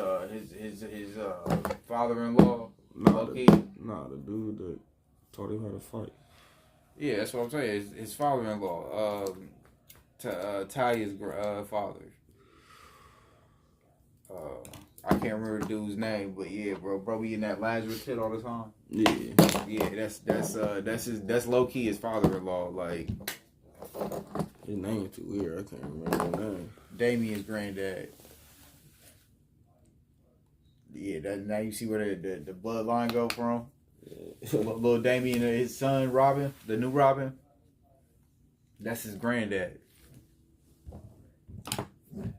S3: father-in-law.
S4: The dude that taught him how to fight.
S3: Yeah, that's what I'm saying. His father-in-law, Talia's father. I can't remember the dude's name, but yeah, bro be in that Lazarus pit all the time. Yeah, that's low key his father-in-law. Like,
S4: his name too weird. I can't remember his name.
S3: Damien's granddad. Yeah, now you see where the bloodline go from. Yeah. Little Damien and his son Robin, the new Robin. That's his granddad.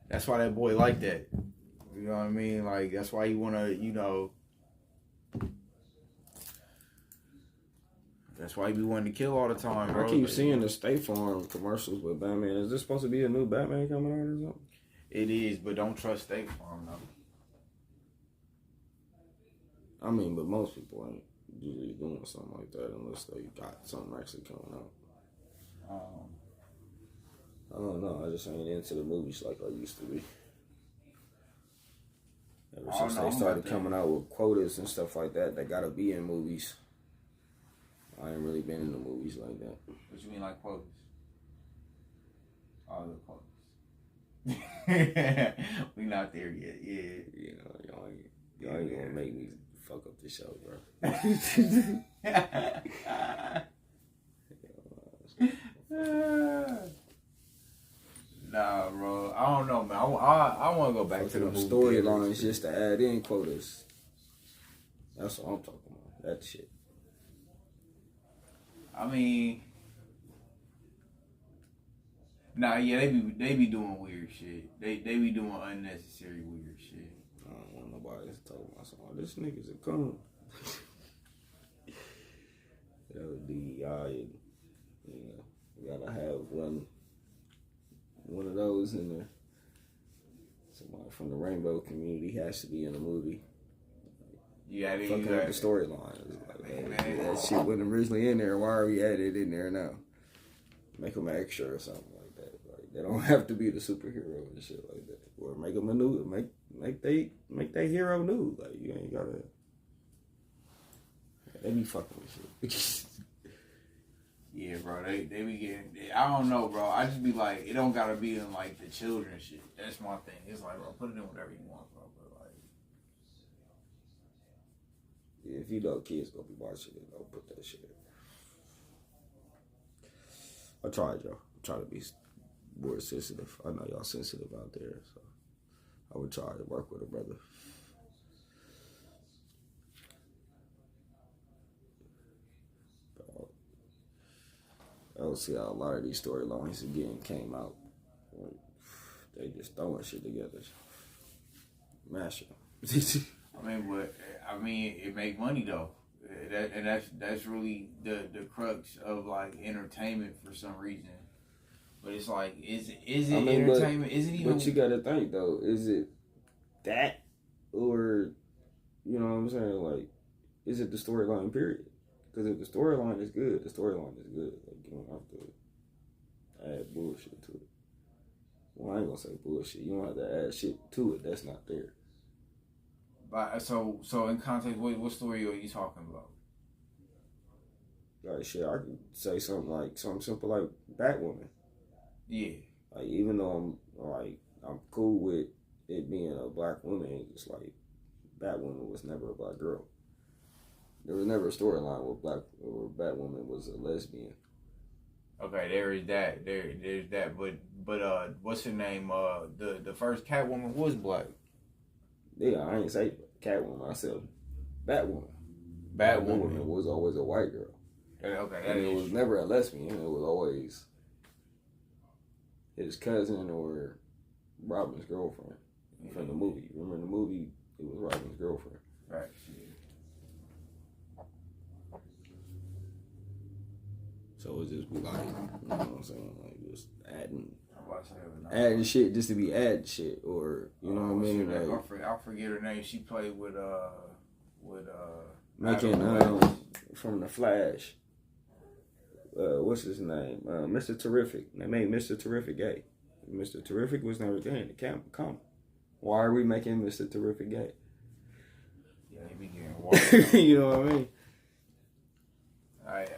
S3: That's why that boy like that. You know what I mean? Like, that's why you wanna, you know. That's why you be wanting to kill all the time, bro.
S4: I keep seeing the State Farm commercials with Batman. Is this supposed to be a new Batman coming out or something?
S3: It is, but don't trust State Farm, though.
S4: I mean, but most people ain't usually doing something like that unless they got something actually coming out. I don't know. I just ain't into the movies like I used to be. Ever since they started coming out with quotas and stuff like that, they gotta be in movies. I ain't really been in the movies like that.
S3: What you mean, like quotas? Oh, the quotas. We not there yet. Yeah.
S4: You know, y'all ain't gonna make me fuck up the show, bro.
S3: Nah, bro. I don't know, man. I want to go back to the
S4: storylines just to add in quotas. That's what I'm talking about. That shit.
S3: I mean, nah, yeah, they be doing weird shit. They be doing unnecessary weird shit.
S4: I don't want nobody to talk about something. This nigga's a coon. DEI, you gotta have one of those in there. Somebody from the rainbow community has to be in a movie.
S3: Yeah,
S4: fucking up the storyline. That shit wasn't originally in there. Why are we adding it in there now? Make them extra or something like that. Like, they don't have to be the superhero and shit like that. Or make them a new, make they hero new. Like, you ain't gotta. They be fucking with shit.
S3: Yeah, bro, they be getting. I don't know, bro. I just be like, it don't gotta be in like the children's shit. That's my thing. It's like, bro, put it in whatever you want, bro. But like,
S4: yeah, if you know kids gonna be watching it, don't put that shit in. I tried, y'all. I try to be more sensitive. I know y'all sensitive out there, so I would try to work with a brother. I don't see how a lot of these storylines again came out. Like, they just throwing shit together. Mash it.
S3: I mean, it make money though. That's really the crux of like entertainment for some reason. But it's like, is it entertainment? Is it even?
S4: But you gotta think though, is it that, or you know what I'm saying? Like, is it the storyline period? Because if the storyline is good, the storyline is good. Like, you don't have to. add bullshit to it. Well, I ain't gonna say bullshit. You don't have to add shit to it that's not there.
S3: But so in context, what story are you talking about?
S4: Like shit, I could say something simple like Batwoman.
S3: Yeah.
S4: Like even though I'm cool with it being a black woman, it's like Batwoman was never a black girl. There was never a storyline where Batwoman was a lesbian.
S3: Okay, there is that. There's that. But what's her name? The first Catwoman was black.
S4: Yeah, I ain't say Catwoman. I said Batwoman.
S3: Batwoman
S4: was always a white girl.
S3: Okay,
S4: and it was never a lesbian. It was always his cousin or Robin's girlfriend from the movie. Remember in the movie, it was Robin's girlfriend.
S3: Right.
S4: So it just be like, you know what I'm saying, like just adding shit just to be adding shit, or you know what I mean? Like,
S3: I forget her name. She played with
S4: making from the Flash. What's his name? Mr. Terrific. They made Mr. Terrific gay. Mr. Terrific was never gay in the comic. Why are we making Mr. Terrific gay?
S3: Yeah, he be getting wild.
S4: You know what I mean?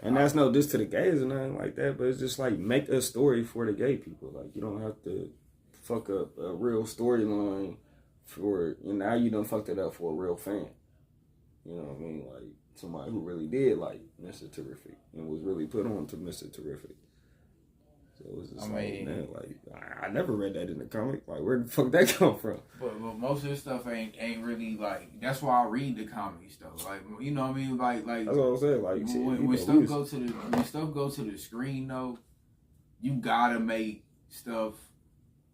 S4: And that's
S3: I,
S4: no diss to the gays or nothing like that, but it's just like make a story for the gay people. Like you don't have to fuck up a real storyline for, and now you done fucked it up for a real fan. You know what I mean? Like somebody who really did like Mr. Terrific and was really put on to Mr. Terrific. So it was just I never read that in the comic. Like where the fuck that come from?
S3: But most of this stuff ain't really like. That's why I read the comic stuff. Like you know what I mean? Like
S4: that's what I'm saying. Like
S3: when stuff go to the screen though, you gotta make stuff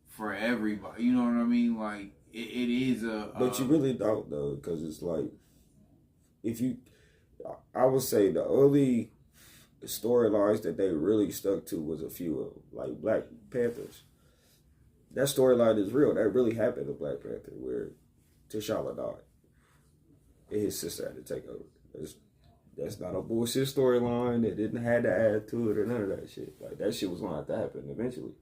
S3: for everybody. You know what I mean? Like it is a.
S4: But you really don't though, because it's like I would say the only storylines that they really stuck to was a few of them, like Black Panthers. That storyline is real. That really happened to Black Panther, where T'Challa died and his sister had to take over. That's not a bullshit storyline. They didn't have to add to it or none of that shit. Like that shit was gonna have to happen eventually.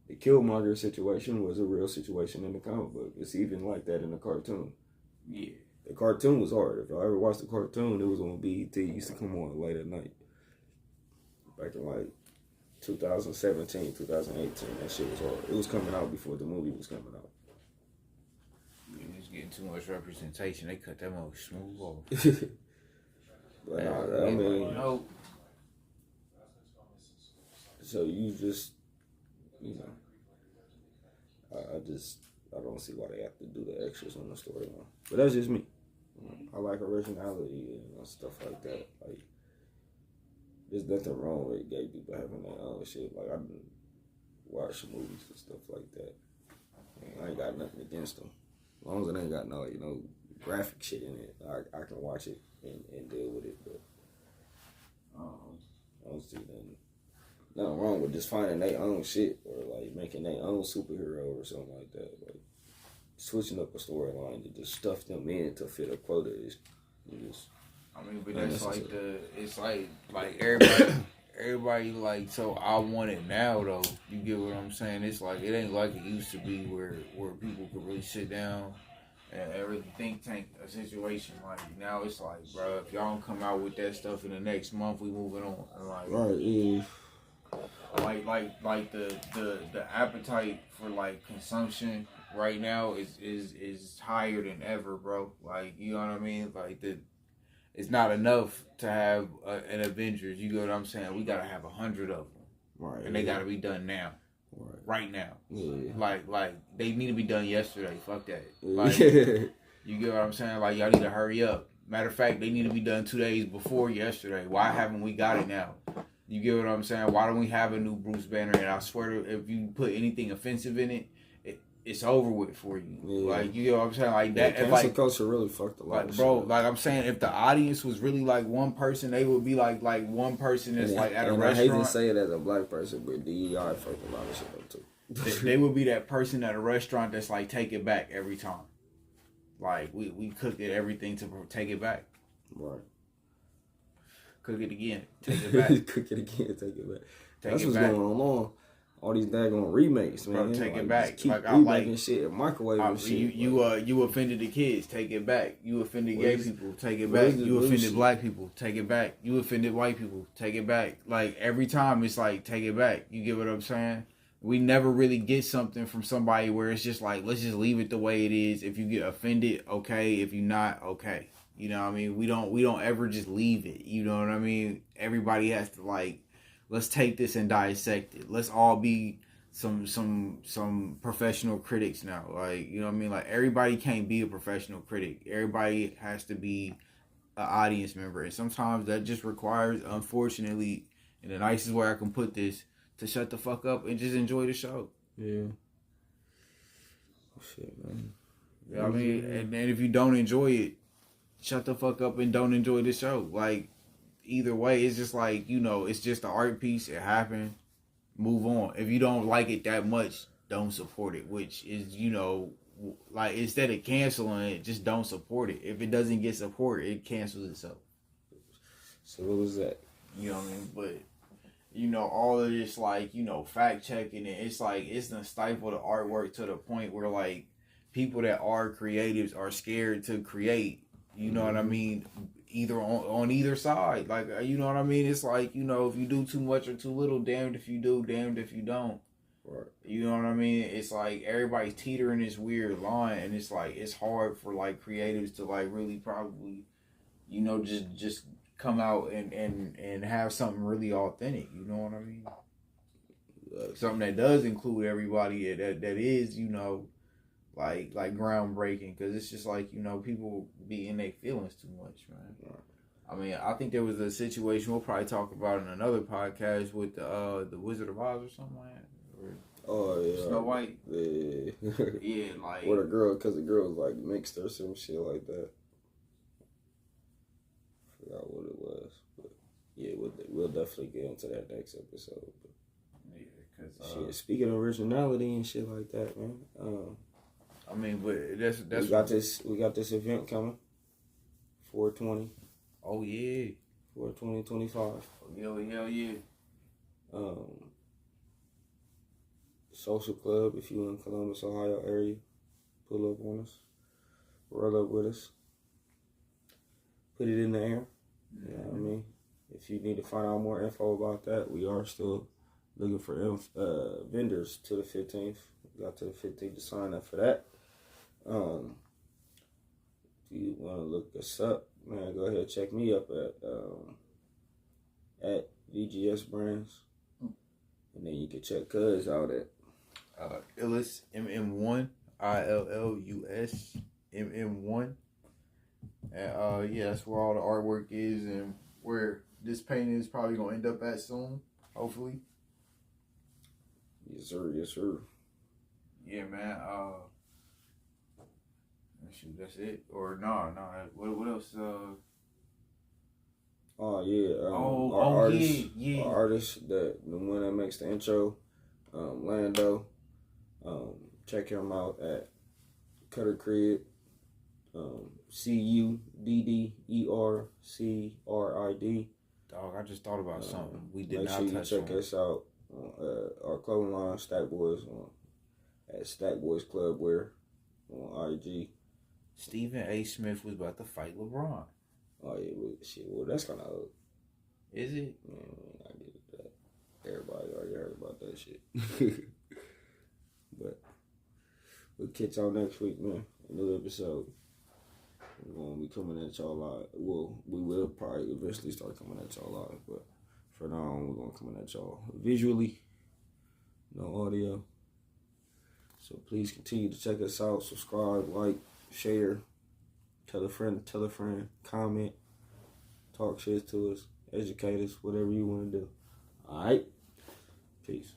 S4: The Killmonger situation was a real situation in the comic book. It's even like that in the cartoon.
S3: Yeah.
S4: The cartoon was hard. If y'all ever watched the cartoon, it was on BET. It used to come on late at night. Back in like 2017, 2018, that shit was hard. It was coming out before the movie was coming out.
S3: You was getting too much representation. They cut that mother smooth off.
S4: But I mean, so you just, you know, I don't see why they have to do the extras on the storyline. But that's just me. I like originality and stuff like that. Like, there's nothing wrong with gay people having their own shit. Like, I watch movies and stuff like that. I ain't got nothing against them. As long as it ain't got no, you know, graphic shit in it, I can watch it and deal with it. But I don't see nothing wrong with just finding their own shit or like making their own superhero or something like that. Like switching up a storyline to just stuff them in to fit a quota is just.
S3: I mean, but that's like it's like everybody like, so I want it now though. You get what I'm saying? It's like, it ain't like it used to be where people could really sit down and really think tank a situation. Like now it's like, bro, if y'all don't come out with that stuff in the next month, we moving on. And like,
S4: right, yeah.
S3: Like the appetite for like consumption right now is higher than ever, bro. Like, you know what I mean? Like it's not enough to have an Avengers. You know what I'm saying? We gotta have 100 of them,
S4: right?
S3: And they gotta be done now, right now.
S4: Yeah.
S3: Like they need to be done yesterday. Fuck that.
S4: Yeah.
S3: Like, you get what I'm saying? Like, y'all need to hurry up. Matter of fact, they need to be done 2 days before yesterday. Why haven't we got it now? You get what I'm saying? Why don't we have a new Bruce Banner? And I swear to, if you put anything offensive in it, it's over with for you. Yeah. Like, you know what I'm saying? Like that.
S4: Yeah, cancel culture really fucked a lot.
S3: Like, bro, like I'm saying, if the audience was really like one person, they would be like one person that's like at a restaurant.
S4: I hate to say it as a black person, but DEI fucked a lot of shit up too.
S3: They would be that person at a restaurant that's like, take it back every time. Like we cooked it everything to take it back.
S4: Right.
S3: Cook it again. Take it back.
S4: Cook it again. Take it back.
S3: Take
S4: That's
S3: it
S4: what's
S3: back.
S4: going on. All these daggone remakes, man.
S3: Bro, take it
S4: Like,
S3: back.
S4: just keep
S3: Like, I
S4: remaking
S3: like-
S4: shit, microwave shit.
S3: You offended the kids. Take it back. You offended gay people. Take it
S4: what
S3: back.
S4: is this
S3: You offended
S4: bullshit?
S3: black people. Take it back. You offended white people. Take it back. Like every time, it's like take it back. You get what I'm saying? We never really get something from somebody where it's just like, let's just leave it the way it is. If you get offended, okay. If you're not, okay. You know what I mean? We don't ever just leave it. You know what I mean? Everybody has to like, let's take this and dissect it. Let's all be some professional critics now. Like, you know what I mean? Like everybody can't be a professional critic. Everybody has to be an audience member. And sometimes that just requires, unfortunately, in the nicest way I can put this, to shut the fuck up and just enjoy the show.
S4: Yeah. Oh, shit, man.
S3: You know what I mean? And then if you don't enjoy it, shut the fuck up and don't enjoy the show. Like, either way, it's just like, you know, it's just an art piece. It happened. Move on. If you don't like it that much, don't support it. Which is, you know, like, instead of canceling it, just don't support it. If it doesn't get support, it cancels itself.
S4: So what was that?
S3: You know what I mean? But, you know, all of this, like, you know, fact checking it, it's like, it's gonna stifle the artwork to the point where, like, people that are creatives are scared to create. You know what I mean? Either on either side. Like, you know what I mean? It's like, you know, if you do too much or too little, damned if you do, damned if you don't.
S4: Right.
S3: You know what I mean? It's like everybody's teetering this weird line, and it's like, it's hard for like creatives to like really probably, you know, just come out and have something really authentic. You know what I mean? Something that does include everybody that is, you know, like groundbreaking, because it's just like, you know, people be in their feelings too much, man.
S4: Right.
S3: I mean, I think there was a situation we'll probably talk about in another podcast with the Wizard of Oz or something like that.
S4: Oh, yeah.
S3: Snow White.
S4: Yeah.
S3: Yeah, like,
S4: Or the girl, because the girl was like mixed or some shit like that. Forgot what it was. But yeah, we'll definitely get into that next episode. But,
S3: yeah, because
S4: shit, speaking of originality and shit like that, man.
S3: I mean, but that's
S4: we got this event coming. 420.
S3: Oh yeah.
S4: 420-25.
S3: Hell yeah.
S4: Social club, if you in Columbus, Ohio area, pull up on us. Roll up with us. Put it in the air. You know what I mean? If you need to find out more info about that, we are still looking for vendors to the 15th. We got to the 15th to sign up for that. If you want to look us up, man, go ahead and check me up at VGS Brands. And then you can check Cuz out at
S3: Illus MM1, ILLUS MM1. And yeah, that's where all the artwork is and where this painting is probably gonna end up at soon, hopefully.
S4: Yes sir, yes sir.
S3: Yeah, man. Shoot, that's it. Or no. What else?
S4: Oh yeah.
S3: Our artist, yeah.
S4: Our artist, the one that makes the intro, Lando. Check him out at Cutter Crib. CUDDERCRID.
S3: Dog, I just thought about something. We did
S4: Make
S3: not
S4: sure you
S3: touch
S4: check
S3: on.
S4: us out on our clothing line, Stack Boys, at Stack Boys Club Wear on IG.
S3: Stephen A. Smith was about to fight LeBron.
S4: Oh yeah, well that's kind of old.
S3: Is it?
S4: Man, I get that. Everybody already heard about that shit. But we'll catch y'all next week, man. Another episode. We're gonna be coming at y'all live. Well, we will probably eventually start coming at y'all live, but for now on, we're gonna come at y'all visually, no audio. So please continue to check us out. Subscribe, like, share, tell a friend, comment, talk shit to us, educate us, whatever you want to do. All right, peace.